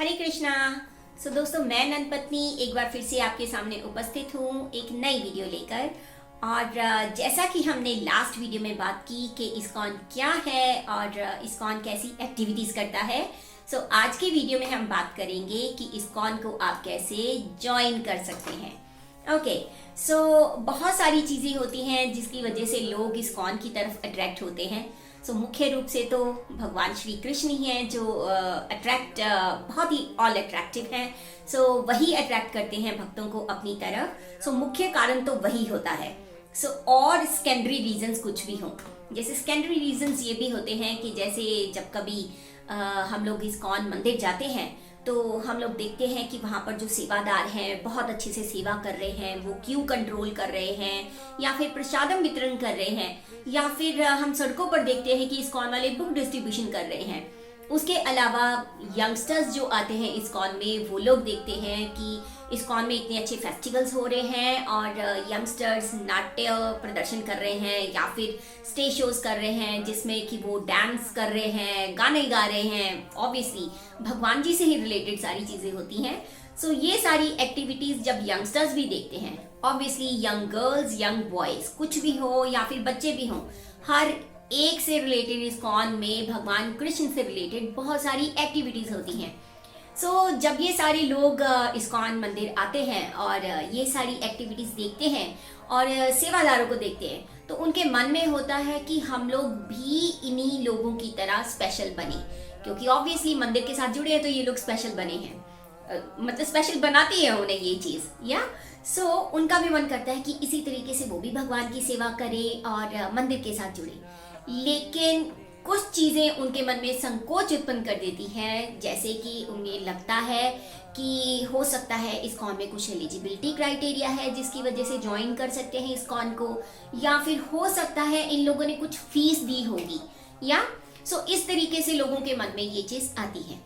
हरे कृष्णा। दोस्तों, मैं नंद पत्नी एक बार फिर से आपके सामने उपस्थित हूँ एक नई वीडियो लेकर। और जैसा कि हमने लास्ट वीडियो में बात की कि इस्कॉन क्या है और इस्कॉन कैसी एक्टिविटीज़ करता है, आज के वीडियो में हम बात करेंगे कि इस्कॉन को आप कैसे ज्वाइन कर सकते हैं। ओके, बहुत सारी चीज़ें होती हैं जिसकी वजह से लोग इस्कॉन की तरफ अट्रैक्ट होते हैं। मुख्य रूप से तो भगवान श्री कृष्ण ही हैं जो अट्रैक्ट बहुत ही ऑल अट्रैक्टिव हैं। वही अट्रैक्ट करते हैं भक्तों को अपनी तरफ। मुख्य कारण तो वही होता है। और सेकेंडरी रीजंस कुछ भी हों, जैसे सेकेंडरी रीजंस ये भी होते हैं कि जैसे जब कभी हम लोग इस्कॉन मंदिर जाते हैं तो हम लोग देखते हैं कि वहाँ पर जो सेवादार हैं बहुत अच्छे से सेवा कर रहे हैं, वो क्यू कंट्रोल कर रहे हैं या फिर प्रसादम वितरण कर रहे हैं, या फिर हम सड़कों पर देखते हैं कि इस्कॉन वाले बुक डिस्ट्रीब्यूशन कर रहे हैं। उसके अलावा यंगस्टर्स जो आते हैं इस्कॉन में, वो लोग देखते हैं कि इस्कॉन में इतने अच्छे फेस्टिवल्स हो रहे हैं और यंगस्टर्स नाट्य प्रदर्शन कर रहे हैं या फिर स्टेज शोज कर रहे हैं जिसमें कि वो डांस कर रहे हैं, गाने गा रहे हैं। ऑब्वियसली भगवान जी से ही रिलेटेड सारी चीज़ें होती हैं। ये सारी एक्टिविटीज़ जब यंगस्टर्स भी देखते हैं, obviously young girls, young boys, कुछ भी हो या फिर बच्चे भी हों, हर एक से रिलेटेड इस्कॉन में भगवान कृष्ण से रिलेटेड बहुत सारी एक्टिविटीज़ होती हैं। जब ये सारे लोग इस्कॉन मंदिर आते हैं और ये सारी एक्टिविटीज़ देखते हैं और सेवादारों को देखते हैं, तो उनके मन में होता है कि हम लोग भी इन्हीं लोगों की तरह स्पेशल बने, क्योंकि ऑब्वियसली मंदिर के साथ जुड़े हैं तो ये लोग स्पेशल बने हैं, मतलब स्पेशल बनाती है उन्हें ये चीज़, या उनका भी मन करता है कि इसी तरीके से वो भी भगवान की सेवा करें और मंदिर के साथ जुड़े। लेकिन कुछ चीज़ें उनके मन में संकोच उत्पन्न कर देती हैं, जैसे कि उन्हें लगता है कि हो सकता है इस्कॉन में कुछ एलिजिबिलिटी क्राइटेरिया है जिसकी वजह से ज्वाइन कर सकते हैं इस्कॉन को, या फिर हो सकता है इन लोगों ने कुछ फीस दी होगी, या इस तरीके से लोगों के मन में ये चीज़ आती है।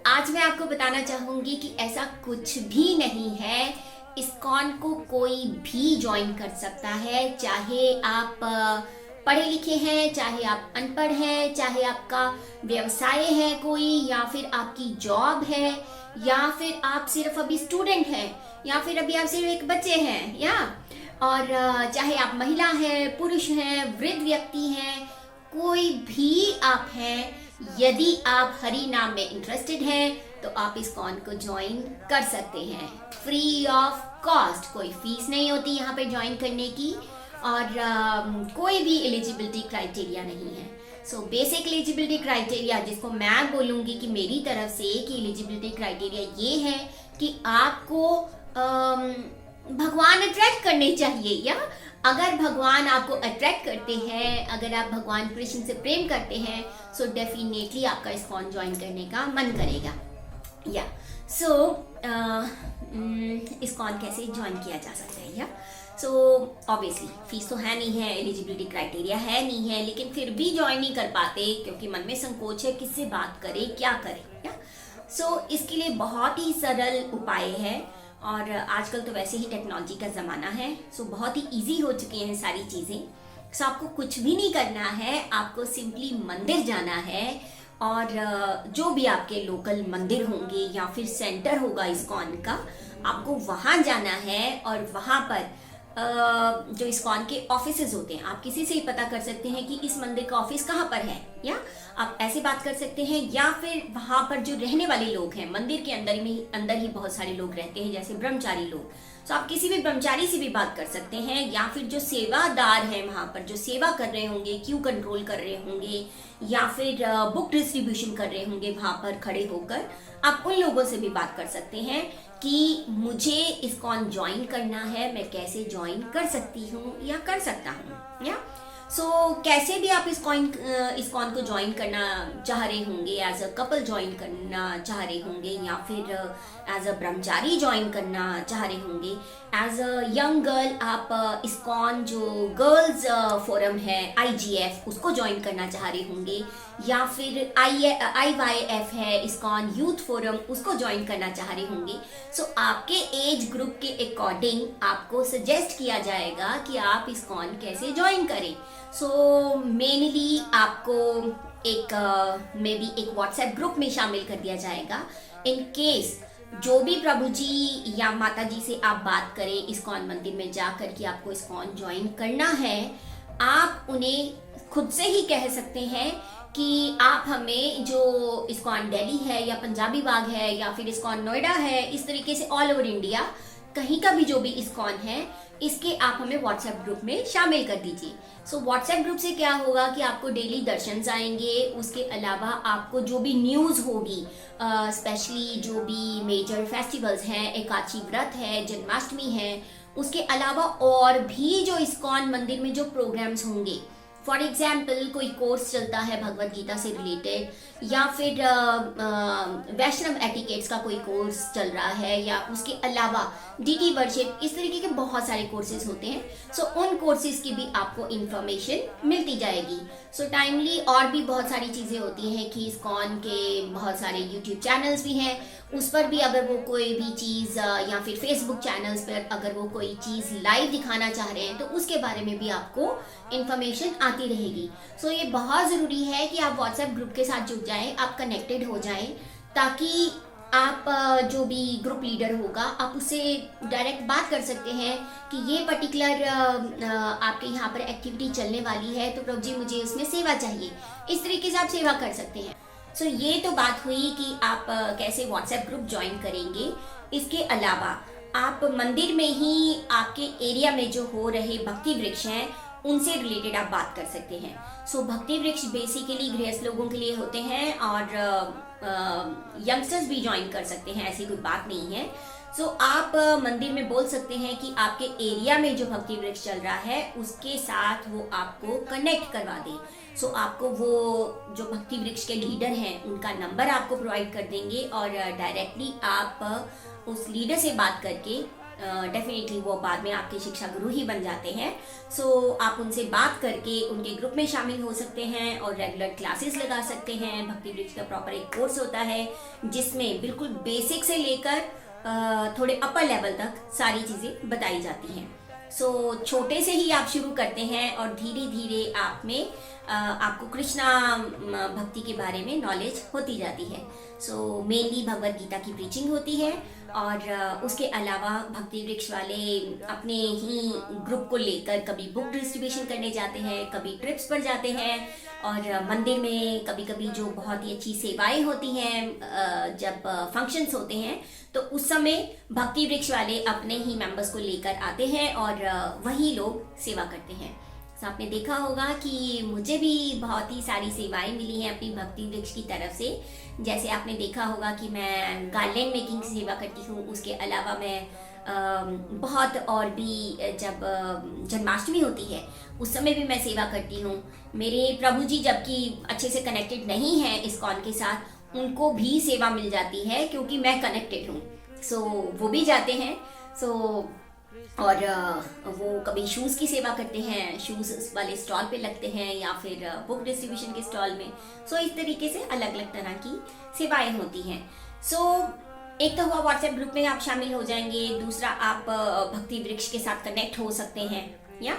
आज मैं आपको बताना चाहूँगी कि ऐसा कुछ भी नहीं है। इस्कॉन को कोई भी ज्वाइन कर सकता है, चाहे आप पढ़े लिखे हैं, चाहे आप अनपढ़ हैं, चाहे आपका व्यवसाय है कोई, या फिर आपकी जॉब है, या फिर आप सिर्फ अभी स्टूडेंट हैं, या फिर अभी आप सिर्फ एक बच्चे हैं, या और चाहे आप महिला हैं, पुरुष हैं, वृद्ध व्यक्ति हैं, कोई भी आप हैं, यदि आप हरि नाम में इंटरेस्टेड हैं तो आप इस्कॉन को ज्वाइन कर सकते हैं फ्री ऑफ कॉस्ट। कोई फीस नहीं होती यहाँ पे ज्वाइन करने की, और कोई भी एलिजिबिलिटी क्राइटेरिया नहीं है। बेसिक एलिजिबिलिटी क्राइटेरिया जिसको मैं बोलूँगी कि मेरी तरफ से कि एलिजिबिलिटी क्राइटेरिया ये है कि आपको भगवान अट्रैक्ट करने चाहिए, या अगर भगवान आपको अट्रैक्ट करते हैं, अगर आप भगवान कृष्ण से प्रेम करते हैं, डेफिनेटली आपका इस्कॉन ज्वाइन करने का मन करेगा। या इस्कॉन कैसे ज्वाइन किया जा सकता है, या ऑब्वियसली फीस तो है नहीं है, एलिजिबिलिटी क्राइटेरिया है नहीं है, लेकिन फिर भी ज्वाइन नहीं कर पाते क्योंकि मन में संकोच है, किससे बात करें, क्या करें, या इसके लिए बहुत ही सरल उपाय है। और आजकल तो वैसे ही टेक्नोलॉजी का ज़माना है, बहुत ही इजी हो चुकी हैं सारी चीज़ें। आपको कुछ भी नहीं करना है, आपको सिंपली मंदिर जाना है, और जो भी आपके लोकल मंदिर होंगे या फिर सेंटर होगा इस्कॉन का, आपको वहाँ जाना है, और वहाँ पर जो इस्कॉन के ऑफिसेज होते हैं, आप किसी से ही पता कर सकते हैं कि इस मंदिर का ऑफिस कहाँ पर है, या आप ऐसे बात कर सकते हैं, या फिर वहाँ पर जो रहने वाले लोग हैं, मंदिर के अंदर ही बहुत सारे लोग रहते हैं, जैसे ब्रह्मचारी लोग, आप किसी भी ब्रह्मचारी से भी बात कर सकते हैं, या फिर जो सेवादार हैं वहाँ पर जो सेवा कर रहे होंगे, क्यू कंट्रोल कर रहे होंगे, या फिर बुक डिस्ट्रीब्यूशन कर रहे होंगे वहाँ पर खड़े होकर, आप उन लोगों से भी बात कर सकते हैं कि मुझे इस्कॉन ज्वाइन करना है, मैं कैसे ज्वाइन कर सकती हूँ या कर सकता हूँ, या कैसे भी आप इस्कॉन को ज्वाइन करना चाह रहे होंगे, एज अ कपल ज्वाइन करना चाह रहे होंगे, या फिर एज अ ब्रह्मचारी ज्वाइन करना चाह रहे होंगे, एज अ यंग गर्ल आप इस्कॉन जो गर्ल्स फोरम है IGF उसको ज्वाइन करना चाह रहे होंगे, या फिर IYF है इस्कॉन यूथ फोरम उसको ज्वाइन करना चाह रहे होंगे। आपके एज ग्रुप के अकॉर्डिंग आपको सजेस्ट किया जाएगा कि आप इस्कॉन कैसे ज्वाइन करें। मेनली आपको एक मे बी एक व्हाट्सएप ग्रुप में शामिल कर दिया जाएगा। इन केस जो भी प्रभु जी या माता जी से आप बात करें इस्कॉन मंदिर में जाकर कि आपको इस्कॉन ज्वाइन करना है, आप उन्हें खुद से ही कह सकते हैं कि आप हमें जो इस्कॉन दिल्ली है या पंजाबी बाग है या फिर इस्कॉन नोएडा है, इस तरीके से ऑल ओवर इंडिया कहीं का भी जो भी इस्कॉन है, इसके आप हमें व्हाट्सएप ग्रुप में शामिल कर दीजिए। सो व्हाट्सएप ग्रुप से क्या होगा कि आपको डेली दर्शन आएंगे, उसके अलावा आपको जो भी न्यूज़ होगी, स्पेशली जो भी मेजर फेस्टिवल्स हैं, एकादशी व्रत है, जन्माष्टमी है, उसके अलावा और भी जो इस्कॉन मंदिर में जो प्रोग्राम्स होंगे, फॉर एग्जाम्पल कोई कोर्स चलता है भगवत गीता से रिलेटेड या फिर वैष्णव एटिकेट्स का कोई कोर्स चल रहा है या उसके अलावा डीटी वर्शिप, इस तरीके के बहुत सारे कोर्सेज होते हैं। सो उन कोर्सेज की भी आपको इंफॉर्मेशन मिलती जाएगी। सो टाइमली और भी बहुत सारी चीज़ें होती हैं कि इस्कॉन के बहुत सारे यूट्यूब चैनल्स भी हैं, उस पर भी अगर वो कोई भी चीज़ या फिर फेसबुक चैनल्स पर अगर वो कोई चीज़ लाइव दिखाना चाह रहे हैं तो उसके बारे में भी आपको इंफॉर्मेशन आती रहेगी। सो ये बहुत ज़रूरी है कि आप व्हाट्सएप ग्रुप के साथ जुड़ जाएं, आप कनेक्टेड हो जाएं, ताकि आप जो भी ग्रुप लीडर होगा आप उससे डायरेक्ट बात कर सकते हैं कि ये पर्टिकुलर आपके यहाँ पर एक्टिविटी चलने वाली है तो प्रभु जी मुझे उसमें सेवा चाहिए, इस तरीके से आप सेवा कर सकते हैं। सो ये तो बात हुई कि आप कैसे व्हाट्सएप ग्रुप ज्वाइन करेंगे। इसके अलावा आप मंदिर में ही आपके एरिया में जो हो रहे भक्ति वृक्ष हैं उनसे रिलेटेड आप बात कर सकते हैं। सो भक्ति वृक्ष बेसिकली गृहस्थ लोगों के लिए होते हैं और यंगस्टर्स भी ज्वाइन कर सकते हैं, ऐसी कोई बात नहीं है। सो आप मंदिर में बोल सकते हैं कि आपके एरिया में जो भक्ति वृक्ष चल रहा है उसके साथ वो आपको कनेक्ट करवा दे। सो आपको वो जो भक्ति वृक्ष के लीडर हैं उनका नंबर आपको प्रोवाइड कर देंगे और डायरेक्टली आप उस लीडर से बात करके डेफिनेटली वो बाद में आपके शिक्षा गुरु ही बन जाते हैं। सो आप उनसे बात करके उनके ग्रुप में शामिल हो सकते हैं और रेगुलर क्लासेस लगा सकते हैं। भक्ति वृक्ष का प्रॉपर एक कोर्स होता है जिसमें बिल्कुल बेसिक से लेकर थोड़े अपर लेवल तक सारी चीज़ें बताई जाती हैं। सो छोटे से ही आप शुरू करते हैं और धीरे धीरे आप में आपको कृष्णा भक्ति के बारे में नॉलेज होती जाती है। सो मेनली भगवत गीता की प्रीचिंग होती है और उसके अलावा भक्ति वृक्ष वाले अपने ही ग्रुप को लेकर कभी बुक डिस्ट्रीब्यूशन करने जाते हैं, कभी ट्रिप्स पर जाते हैं और मंदिर में कभी कभी जो बहुत ही अच्छी सेवाएं होती हैं, जब फंक्शंस होते हैं तो उस समय भक्ति वृक्ष वाले अपने ही मेंबर्स को लेकर आते हैं और वही लोग सेवा करते हैं। तो आपने देखा होगा कि मुझे भी बहुत ही सारी सेवाएं मिली हैं अपनी भक्ति वृक्ष की तरफ से। जैसे आपने देखा होगा कि मैं गार्लैंड मेकिंग की सेवा करती हूँ, उसके अलावा मैं बहुत और भी जब जन्माष्टमी होती है उस समय भी मैं सेवा करती हूँ। मेरे प्रभु जी जबकि अच्छे से कनेक्टेड नहीं है इस्कॉन के साथ, उनको भी सेवा मिल जाती है क्योंकि मैं कनेक्टेड हूँ। सो वो भी जाते हैं। सो और वो कभी शूज़ की सेवा करते हैं, शूज़ वाले स्टॉल पे लगते हैं या फिर बुक डिस्ट्रीब्यूशन के स्टॉल में। सो इस तरीके से अलग अलग तरह की सेवाएं होती हैं। सो एक तो हुआ व्हाट्सएप ग्रुप में आप शामिल हो जाएंगे, दूसरा आप भक्ति वृक्ष के साथ कनेक्ट हो सकते हैं, या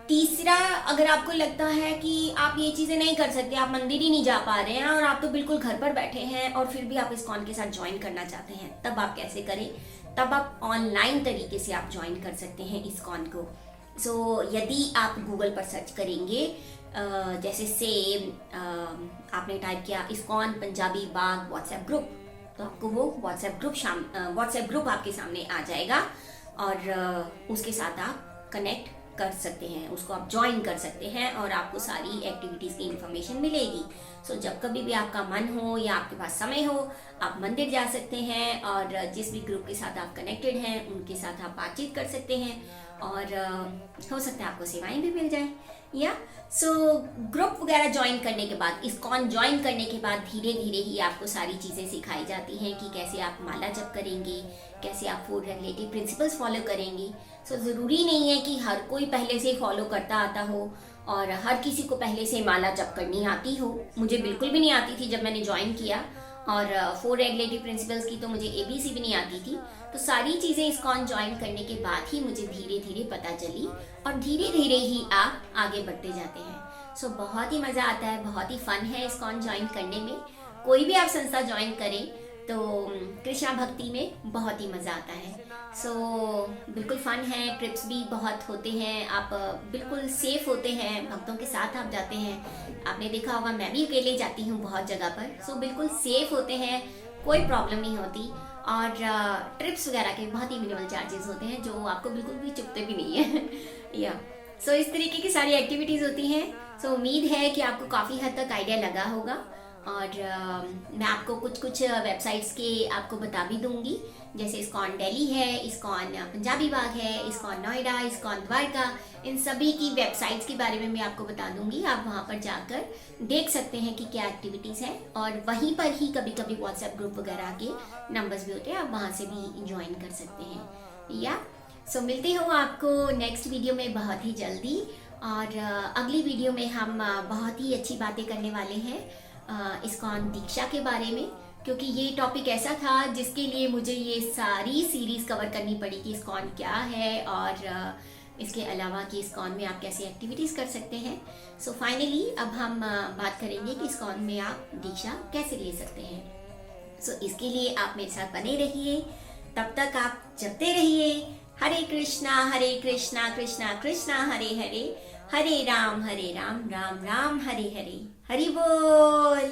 तीसरा अगर आपको लगता है कि आप ये चीज़ें नहीं कर सकते, आप मंदिर ही नहीं जा पा रहे हैं और आप तो बिल्कुल घर पर बैठे हैं और फिर भी आप इस्कॉन के साथ ज्वाइन करना चाहते हैं, तब आप कैसे करें? तब आप ऑनलाइन तरीके से आप ज्वाइन कर सकते हैं इस्कॉन को। सो यदि आप गूगल पर सर्च करेंगे, जैसे से आपने टाइप किया इस्कॉन पंजाबी बाग व्हाट्सएप ग्रुप, तो आपको वो व्हाट्सएप ग्रुप आपके सामने आ जाएगा और उसके साथ आप कनेक्ट कर सकते हैं, उसको आप ज्वाइन कर सकते हैं और आपको सारी एक्टिविटीज़ की इन्फॉर्मेशन मिलेगी। सो जब कभी भी आपका मन हो या आपके पास समय हो, आप मंदिर जा सकते हैं और जिस भी ग्रुप के साथ आप कनेक्टेड हैं उनके साथ आप बातचीत कर सकते हैं और हो सकता है आपको सेवाएं भी मिल जाएं। या सो ग्रुप वगैरह ज्वाइन करने के बाद, इस्कॉन ज्वाइन करने के बाद धीरे धीरे ही आपको सारी चीज़ें सिखाई जाती हैं कि कैसे आप माला जप करेंगे, कैसे आप 4 रेगुलेटरी प्रिंसिपल्स फॉलो करेंगे। सो ज़रूरी नहीं है कि हर कोई पहले से फॉलो करता आता हो और हर किसी को पहले से माला जप करनी आती हो। मुझे बिल्कुल भी नहीं आती थी जब मैंने ज्वाइन किया, और 4 रेगुलेटरी प्रिंसिपल्स की तो मुझे ABC भी नहीं आती थी। तो सारी चीज़ें इस्कॉन ज्वाइन करने के बाद ही मुझे धीरे धीरे पता चली और धीरे धीरे ही आप आगे बढ़ते जाते हैं। सो बहुत ही मज़ा आता है, बहुत ही फन है इस्कॉन ज्वाइन करने में। कोई भी आप संस्था ज्वाइन करें तो कृष्णा भक्ति में बहुत ही मज़ा आता है। सो बिल्कुल फ़न है, ट्रिप्स भी बहुत होते हैं, आप बिल्कुल सेफ होते हैं, भक्तों के साथ आप जाते हैं। आपने देखा होगा मैं भी अकेले जाती हूँ बहुत जगह पर। सो बिल्कुल सेफ होते हैं, कोई प्रॉब्लम नहीं होती। और ट्रिप्स वगैरह के बहुत ही मिनिमल चार्जेस होते हैं जो आपको बिल्कुल भी चुभते भी नहीं है या सो इस तरीके की सारी एक्टिविटीज़ होती हैं। सो उम्मीद है कि आपको काफ़ी हद तक आइडिया लगा होगा। और मैं आपको कुछ वेबसाइट्स के आपको बता भी दूंगी, जैसे इस्कॉन दिल्ली है, इस्कॉन पंजाबी बाग है, इस्कॉन नोएडा, इस्कॉन द्वारका, इन सभी की वेबसाइट्स के बारे में मैं आपको बता दूंगी। आप वहाँ पर जाकर देख सकते हैं कि क्या एक्टिविटीज़ है। और वहीं पर ही कभी कभी व्हाट्सएप ग्रुप वगैरह के नंबर्स भी होते हैं, आप वहाँ से भी ज्वाइन कर सकते हैं। या सो मिलते हो आपको नेक्स्ट वीडियो में बहुत ही जल्दी। और अगली वीडियो में हम बहुत ही अच्छी बातें करने वाले हैं इस्कॉन दीक्षा के बारे में, क्योंकि ये टॉपिक ऐसा था जिसके लिए मुझे ये सारी सीरीज़ कवर करनी पड़ी कि इस्कॉन क्या है और इसके अलावा कि इस्कॉन में आप कैसे एक्टिविटीज़ कर सकते हैं। सो फाइनली अब हम बात करेंगे कि इस्कॉन में आप दीक्षा कैसे ले सकते हैं। सो इसके लिए आप मेरे साथ बने रहिए, तब तक आप जपते रहिए हरे कृष्णा कृष्णा कृष्णा हरे हरे, हरे राम राम राम हरे हरे। हरि बोल।